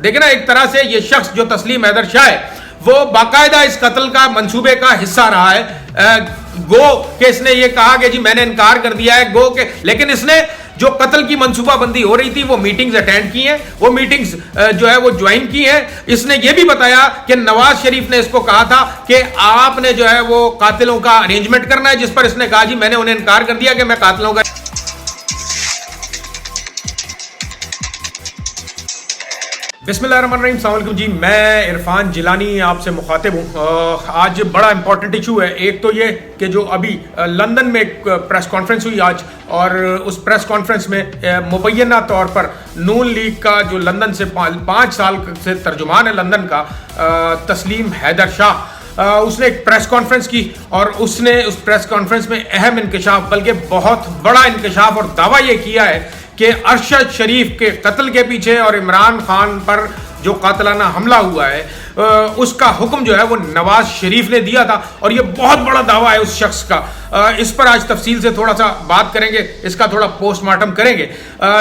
دیکھیں نا ایک طرح سے یہ شخص جو تسلیم حیدر شاہ ہے وہ باقاعدہ اس قتل کا منصوبے کا حصہ رہا ہے. گو کہ اس نے یہ کہا کہ جی میں نے انکار کر دیا ہے, گو کہ لیکن اس نے جو قتل کی منصوبہ بندی ہو رہی تھی وہ میٹنگز اٹینڈ کی ہیں, وہ میٹنگز جو ہے وہ جوائن کی ہیں. اس نے یہ بھی بتایا کہ نواز شریف نے اس کو کہا تھا کہ آپ نے جو ہے وہ قاتلوں کا ارینجمنٹ کرنا ہے, جس پر اس نے کہا جی میں نے انہیں انکار کر دیا کہ میں قاتلوں کا. بسم اللہ الرحمن الرحیم. السلام علیکم جی, میں عرفان جیلانی آپ سے مخاطب ہوں. آج بڑا امپورٹنٹ ایشو ہے. ایک تو یہ کہ جو ابھی لندن میں ایک پریس کانفرنس ہوئی آج, اور اس پریس کانفرنس میں مبینہ طور پر نون لیگ کا جو لندن سے 5 سال سے ترجمان ہے لندن کا, تسلیم حیدر شاہ, اس نے ایک پریس کانفرنس کی اور اس نے اس پریس کانفرنس میں اہم انکشاف, بلکہ بہت بڑا انکشاف اور دعویٰ یہ کیا ہے کہ ارشد شریف کے قتل کے پیچھے اور عمران خان پر جو قاتلانہ حملہ ہوا ہے اس کا حکم جو ہے وہ نواز شریف نے دیا تھا, اور یہ بہت بڑا دعویٰ ہے اس شخص کا. اس پر آج تفصیل سے تھوڑا سا بات کریں گے, اس کا تھوڑا پوسٹ مارٹم کریں گے.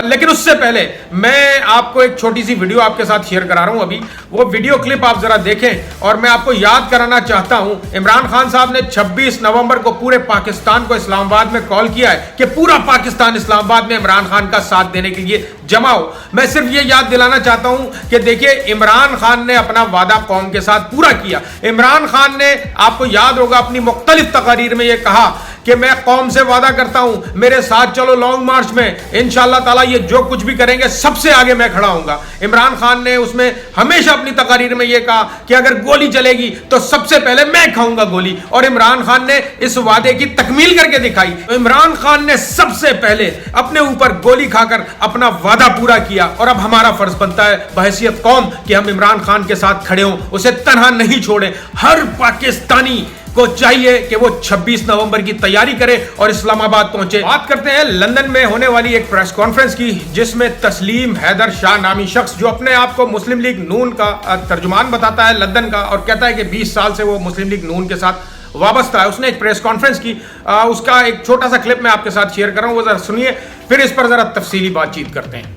لیکن اس سے پہلے میں آپ کو ایک چھوٹی سی ویڈیو آپ کے ساتھ شیئر کرا رہا ہوں. ابھی وہ ویڈیو کلپ آپ ذرا دیکھیں, اور میں آپ کو یاد کرانا چاہتا ہوں عمران خان صاحب نے 26 نومبر کو پورے پاکستان کو اسلام آباد میں کال کیا ہے کہ پورا پاکستان اسلام آباد میں عمران خان کا ساتھ دینے کے لیے جمع ہو. میں صرف یہ یاد دلانا چاہتا ہوں کہ دیکھیے عمران خان نے اپنا وعدہ قوم کے ساتھ پورا کیا. عمران خان نے, آپ کو یاد ہوگا, اپنی مختلف تقاریر میں یہ کہا کہ میں قوم سے وعدہ کرتا ہوں میرے ساتھ چلو لانگ مارچ میں, انشاءاللہ تعالیٰ یہ جو کچھ بھی کریں گے سب سے آگے میں کھڑا ہوں گا. عمران خان نے اس میں ہمیشہ اپنی تقاریر میں یہ کہا کہ اگر گولی چلے گی تو سب سے پہلے میں کھاؤں گا گولی, اور عمران خان نے اس وعدے کی تکمیل کر کے دکھائی. عمران خان نے سب سے پہلے اپنے اوپر گولی کھا کر اپنا وعدہ پورا کیا, اور اب ہمارا فرض بنتا ہے بحیثیت قوم کہ ہم عمران خان کے ساتھ کھڑے ہوں, اسے تنہا نہیں چھوڑیں. ہر پاکستانی کو چاہیے کہ وہ 26 نومبر کی تیاری کرے اور اسلام آباد پہنچے. بات کرتے ہیں لندن میں ہونے والی ایک پریس کانفرنس کی, جس میں تسلیم حیدر شاہ نامی شخص, جو اپنے آپ کو مسلم لیگ نون کا ترجمان بتاتا ہے لندن کا, اور کہتا ہے کہ 20 سال سے وہ مسلم لیگ نون کے ساتھ وابستہ ہے, اس نے ایک پریس کانفرنس کی. اس کا ایک چھوٹا سا کلپ میں آپ کے ساتھ شیئر کر رہا ہوں, وہ ذرا سنیے, پھر اس پر ذرا تفصیلی بات چیت کرتے ہیں.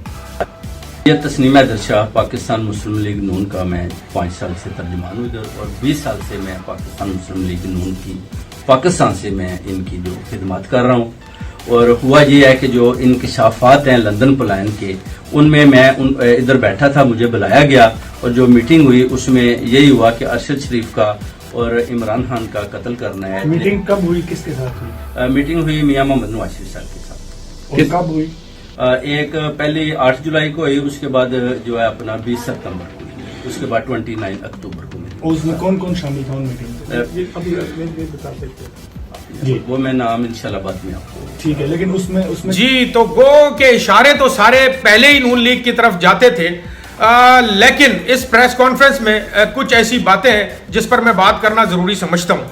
یہ تسلیم حیدر شاہ پاکستان مسلم لیگ نون کا میں 5 سال سے ترجمان ہوں, اور 20 سال سے میں پاکستان مسلم لیگ نون کی پاکستان سے میں ان کی جو خدمات کر رہا ہوں. اور ہوا یہ ہے کہ جو انکشافات ہیں لندن پلان کے, ان میں ادھر بیٹھا تھا, مجھے بلایا گیا, اور جو میٹنگ ہوئی اس میں یہی ہوا کہ ارشد شریف کا اور عمران خان کا قتل کرنا ہے. میٹنگ کب ہوئی, کس کے ساتھ ہوئی؟ میٹنگ ہوئی میاں محمد نواز شریف صاحب کے ساتھ. اور کب ہوئی؟ ایک پہلی 8 جولائی کو ہوئی, اس کے بعد جو ہے اپنا 20 ستمبر کو, اس کے بعد 29 اکتوبر کو. اس میں کون کون شامل تھا ان میٹنگ میں؟ وہ میں نام انشاءاللہ بعد میں آپ کو. ٹھیک ہے, لیکن اس میں جی تو گو کے اشارے تو سارے پہلے ہی نون لیگ کی طرف جاتے تھے, لیکن اس پریس کانفرنس میں کچھ ایسی باتیں ہیں جس پر میں بات کرنا ضروری سمجھتا ہوں.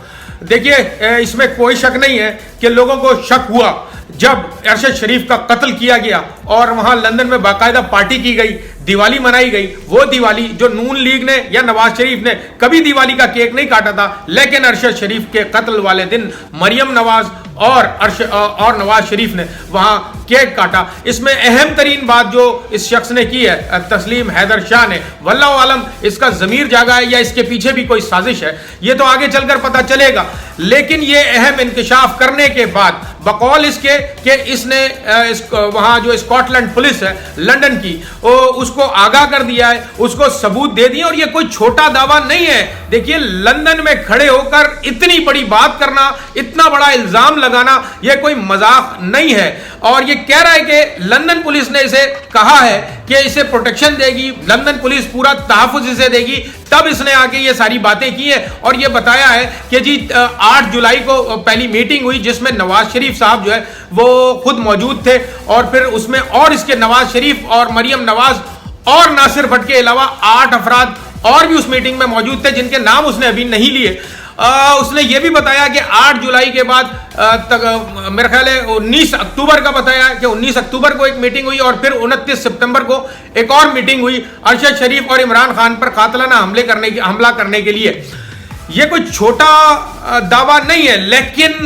دیکھیے اس میں کوئی شک نہیں ہے کہ لوگوں کو شک ہوا جب ارشد شریف کا قتل کیا گیا اور وہاں لندن میں باقاعدہ پارٹی کی گئی, دیوالی منائی گئی. وہ دیوالی جو نون لیگ نے یا نواز شریف نے کبھی دیوالی کا کیک نہیں کاٹا تھا, لیکن ارشد شریف کے قتل والے دن مریم نواز اور نواز شریف نے وہاں کیک کاٹا. اس میں اہم ترین بات جو اس شخص نے کی ہے تسلیم حیدر شاہ نے, واللہ عالم اس کا ضمیر جاگا ہے یا اس کے پیچھے بھی کوئی سازش ہے, یہ تو آگے چل کر پتہ چلے گا. لیکن یہ اہم انکشاف کرنے کے بعد بقول اس کے کہ اس نے وہاں جو اسکاٹ لینڈ پولیس ہے لندن کی, اس کو آگاہ کر دیا ہے, اس کو ثبوت دے دیے, اور یہ کوئی چھوٹا دعویٰ نہیں ہے. دیکھیے لندن میں کھڑے ہو کر اتنی بڑی بات کرنا, اتنا بڑا الزام لگانا, یہ کوئی مذاق نہیں ہے. اور یہ کہہ رہا ہے کہ لندن پولیس نے اسے کہا ہے کہ اسے پروٹیکشن دے گی, لندن پولیس پورا تحفظ اسے دے گی, تب اس نے آ کے یہ ساری باتیں کی ہیں. اور یہ بتایا ہے کہ جی 8 جولائی کو پہلی میٹنگ ہوئی جس میں نواز شریف صاحب جو ہے وہ خود موجود تھے, اور پھر اس میں اور اس کے نواز شریف اور مریم نواز اور ناصر بھٹ کے علاوہ 8 افراد اور بھی اس میٹنگ میں موجود تھے جن کے نام اس نے ابھی نہیں لیے. اس نے یہ بھی بتایا کہ 8 جولائی کے بعد میرا خیال ہے 19 اکتوبر کا بتایا کہ 19 اکتوبر کو ایک میٹنگ ہوئی, اور پھر 29 ستمبر کو ایک اور میٹنگ ہوئی ارشد شریف اور عمران خان پر قاتلانہ حملہ کرنے کے لیے. یہ کوئی چھوٹا دعویٰ نہیں ہے, لیکن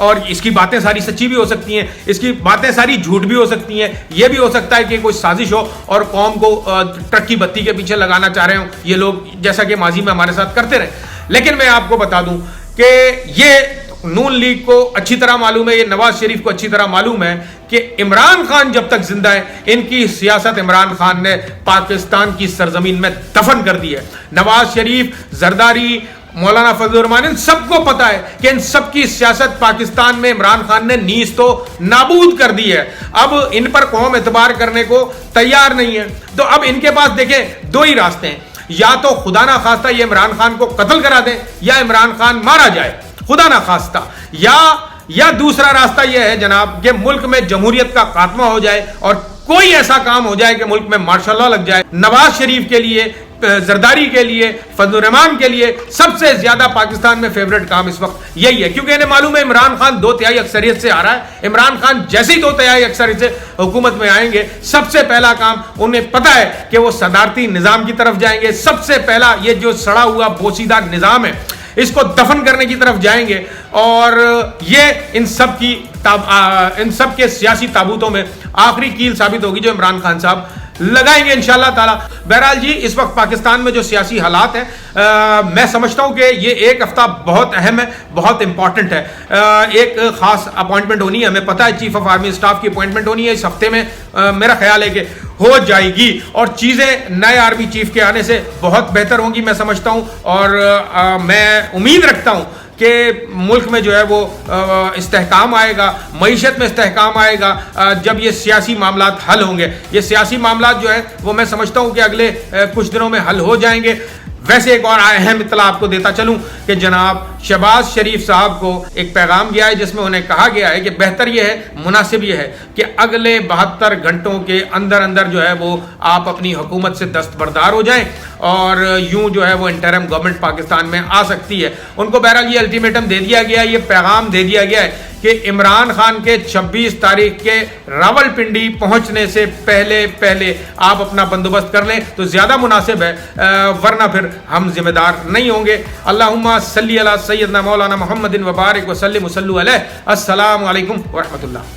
اور اس کی باتیں ساری سچی بھی ہو سکتی ہیں, اس کی باتیں ساری جھوٹ بھی ہو سکتی ہیں, یہ بھی ہو سکتا ہے کہ کوئی سازش ہو اور قوم کو ٹرک کی بتی کے پیچھے لگانا چاہ رہے ہوں یہ لوگ, جیسا کہ ماضی میں ہمارے ساتھ کرتے رہے. لیکن میں آپ کو بتا دوں کہ یہ نون لیگ کو اچھی طرح معلوم ہے, یہ نواز شریف کو اچھی طرح معلوم ہے کہ عمران خان جب تک زندہ ہے ان کی سیاست عمران خان نے پاکستان کی سرزمین میں دفن کر دی ہے. نواز شریف, زرداری, مولانا فضل الرحمان, ان سب کو پتا ہے کہ ان سب کی سیاست پاکستان میں عمران خان نے نیز تو نابود کر دی ہے. اب ان پر قوم اعتبار کرنے کو تیار نہیں ہے. تو اب ان کے پاس دیکھیں دو ہی راستے ہیں, یا تو خدا نہ خواستہ یہ عمران خان کو قتل کرا دیں یا عمران خان مارا جائے خدا نہ خواستہ, یا دوسرا راستہ یہ ہے جناب کہ ملک میں جمہوریت کا خاتمہ ہو جائے اور کوئی ایسا کام ہو جائے کہ ملک میں مارشل لاء لگ جائے. نواز شریف کے لیے, زرداری کے لیے, فضل الرحمان کے لیے سب سے زیادہ پاکستان میں فیوریٹ کام اس وقت یہی ہے, کیونکہ انہیں معلوم ہے عمران خان 2/3 اکثریت سے آ رہا ہے. عمران خان جیسے ہی 2/3 اکثریت سے حکومت میں آئیں گے, سب سے پہلا کام انہیں پتا ہے کہ وہ صدارتی نظام کی طرف جائیں گے. سب سے پہلا یہ جو سڑا ہوا بوسیدہ نظام ہے اس کو دفن کرنے کی طرف جائیں گے, اور یہ ان سب کے سیاسی تابوتوں میں آخری کیل ثابت ہوگی جو عمران خان صاحب لگائیں گے انشاءاللہ تعالی. بہرحال جی, اس وقت پاکستان میں جو سیاسی حالات ہیں, میں سمجھتا ہوں کہ یہ ایک ہفتہ بہت اہم ہے, بہت امپورٹنٹ ہے. ایک خاص اپوائنٹمنٹ ہونی ہے, ہمیں پتہ ہے چیف آف آرمی اسٹاف کی اپوائنٹمنٹ ہونی ہے اس ہفتے میں, میرا خیال ہے کہ ہو جائے گی اور چیزیں نئے آرمی چیف کے آنے سے بہت بہتر ہوں گی میں سمجھتا ہوں. اور میں امید رکھتا ہوں کہ ملک میں جو ہے وہ استحکام آئے گا, معیشت میں استحکام آئے گا جب یہ سیاسی معاملات حل ہوں گے. یہ سیاسی معاملات جو ہیں وہ میں سمجھتا ہوں کہ اگلے کچھ دنوں میں حل ہو جائیں گے. ویسے ایک اور اہم اطلاع آپ کو دیتا چلوں کہ جناب شہباز شریف صاحب کو ایک پیغام گیا ہے جس میں انہیں کہا گیا ہے کہ بہتر یہ ہے, مناسب یہ ہے کہ اگلے 72 گھنٹوں کے اندر جو ہے وہ آپ اپنی حکومت سے دستبردار ہو جائیں اور یوں جو ہے وہ انٹرم گورنمنٹ پاکستان میں آ سکتی ہے. ان کو بہرحال یہ الٹیمیٹم دے دیا گیا ہے, یہ پیغام دے دیا گیا ہے کہ عمران خان کے 26 تاریخ کے راولپنڈی پہنچنے سے پہلے آپ اپنا بندوبست کر لیں تو زیادہ مناسب ہے, ورنہ پھر ہم ذمہ دار نہیں ہوں گے. اللہم صلی علی سیدنا مولانا محمد وبارک وسلم وصلوا علیہ. السلام علیکم ورحمۃ اللہ.